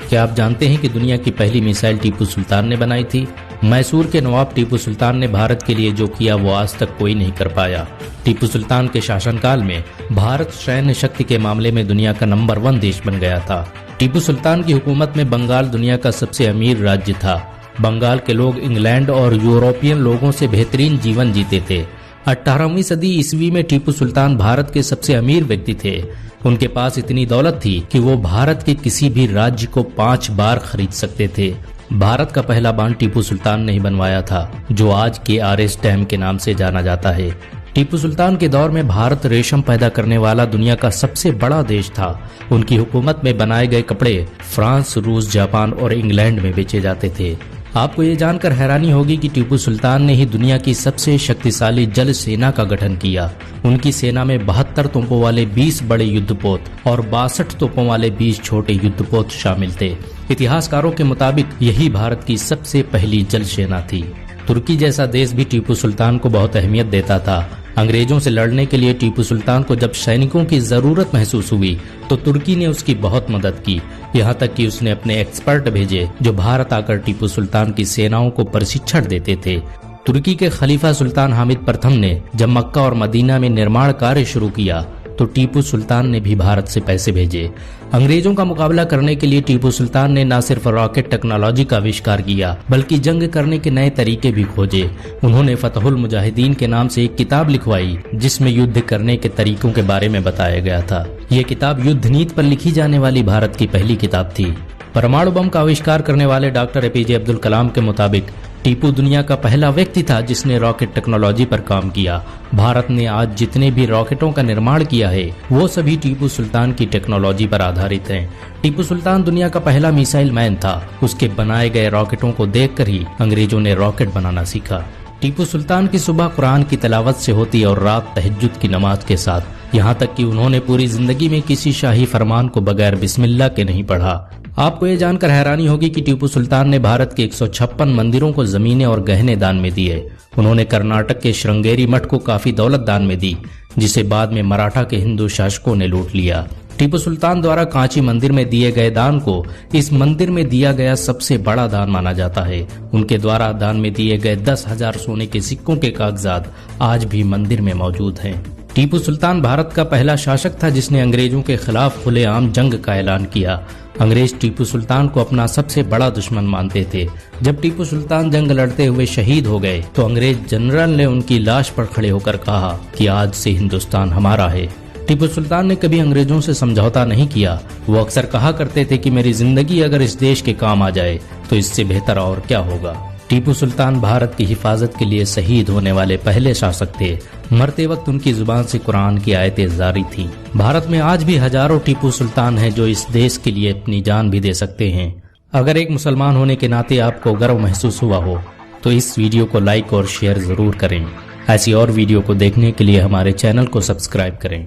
क्या आप जानते हैं कि दुनिया की पहली मिसाइल टीपू सुल्तान ने बनाई थी? मैसूर के नवाब टीपू सुल्तान ने भारत के लिए जो किया वो आज तक कोई नहीं कर पाया। टीपू सुल्तान के शासनकाल में भारत सैन्य शक्ति के मामले में दुनिया का नंबर 1 देश बन गया था। टीपू सुल्तान की हुकूमत में बंगाल दुनिया का सबसे अमीर राज्य था। बंगाल के लोग इंग्लैंड और यूरोपियन लोगों से बेहतरीन जीवन जीते थे। 18वीं सदी ईस्वी में टीपू सुल्तान भारत के सबसे अमीर व्यक्ति थे। उनके पास इतनी दौलत थी कि वो भारत के किसी भी राज्य को 5 बार खरीद सकते थे। भारत का पहला बांध टीपू सुल्तान ने ही बनवाया था, जो आज के आरएस डैम के नाम से जाना जाता है। टीपू सुल्तान के दौर में भारत रेशम पैदा करने वाला दुनिया का सबसे बड़ा देश था। उनकी हुकूमत में बनाए गए कपड़े फ्रांस, रूस, जापान और इंग्लैंड में बेचे जाते थे। आपको ये जानकर हैरानी होगी कि टीपू सुल्तान ने ही दुनिया की सबसे शक्तिशाली जल सेना का गठन किया। उनकी सेना में 72 तोपों वाले 20 बड़े युद्धपोत और 62 तोपों वाले 20 छोटे युद्धपोत शामिल थे। इतिहासकारों के मुताबिक यही भारत की सबसे पहली जल सेना थी। तुर्की जैसा देश भी टीपू सुल्तान को बहुत अहमियत देता था। अंग्रेजों से लड़ने के लिए टीपू सुल्तान को जब सैनिकों की जरूरत महसूस हुई तो तुर्की ने उसकी बहुत मदद की। यहाँ तक कि उसने अपने एक्सपर्ट भेजे जो भारत आकर टीपू सुल्तान की सेनाओं को प्रशिक्षण देते थे। तुर्की के खलीफा सुल्तान हामिद प्रथम ने जब मक्का और मदीना में निर्माण कार्य शुरू किया तो टीपू सुल्तान ने भी भारत से पैसे भेजे। अंग्रेजों का मुकाबला करने के लिए टीपू सुल्तान ने न सिर्फ रॉकेट टेक्नोलॉजी का आविष्कार किया बल्कि जंग करने के नए तरीके भी खोजे। उन्होंने फतहुल मुजाहिदीन के नाम से एक किताब लिखवाई जिसमें युद्ध करने के तरीकों के बारे में बताया गया था। ये किताब युद्ध नीति पर लिखी जाने वाली भारत की पहली किताब थी। परमाणु बम का आविष्कार करने वाले डॉक्टर एपीजे अब्दुल कलाम के मुताबिक टीपू दुनिया का पहला व्यक्ति था जिसने रॉकेट टेक्नोलॉजी पर काम किया। भारत ने आज जितने भी रॉकेटों का निर्माण किया है वो सभी टीपू सुल्तान की टेक्नोलॉजी पर आधारित हैं। टीपू सुल्तान दुनिया का पहला मिसाइल मैन था। उसके बनाए गए रॉकेटों को देखकर ही अंग्रेजों ने रॉकेट बनाना सीखा। टीपू सुल्तान की सुबह कुरान की तिलावत से होती और रात तहज्जुद की नमाज के साथ। यहाँ तक कि उन्होंने पूरी जिंदगी में किसी शाही फरमान को बगैर बिस्मिल्लाह के नहीं पढ़ा। आपको ये जानकर हैरानी होगी कि टीपू सुल्तान ने भारत के 156 मंदिरों को जमीनें और गहने दान में दिए। उन्होंने कर्नाटक के श्रृंगेरी मठ को काफी दौलत दान में दी, जिसे बाद में मराठा के हिंदू शासकों ने लूट लिया। टीपू सुल्तान द्वारा कांची मंदिर में दिए गए दान को इस मंदिर में दिया गया सबसे बड़ा दान माना जाता है। उनके द्वारा दान में दिए गए 10,000 सोने के सिक्कों के कागजात आज भी मंदिर में मौजूद हैं। टीपू सुल्तान भारत का पहला शासक था जिसने अंग्रेजों के खिलाफ खुलेआम जंग का ऐलान किया। अंग्रेज टीपू सुल्तान को अपना सबसे बड़ा दुश्मन मानते थे। जब टीपू सुल्तान जंग लड़ते हुए शहीद हो गए तो अंग्रेज जनरल ने उनकी लाश पर खड़े होकर कहा कि आज से हिंदुस्तान हमारा है। टीपू सुल्तान ने कभी अंग्रेजों से समझौता नहीं किया। वो अक्सर कहा करते थे कि मेरी जिंदगी अगर इस देश के काम आ जाए तो इससे बेहतर और क्या होगा। टीपू सुल्तान भारत की हिफाजत के लिए शहीद होने वाले पहले शासक थे। मरते वक्त उनकी जुबान से कुरान की आयतें जारी थीं। भारत में आज भी हजारों टीपू सुल्तान हैं जो इस देश के लिए अपनी जान भी दे सकते हैं। अगर एक मुसलमान होने के नाते आपको गर्व महसूस हुआ हो तो इस वीडियो को लाइक और शेयर जरूर करें। ऐसी और वीडियो को देखने के लिए हमारे चैनल को सब्सक्राइब करें।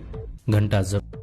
घंटा जरूर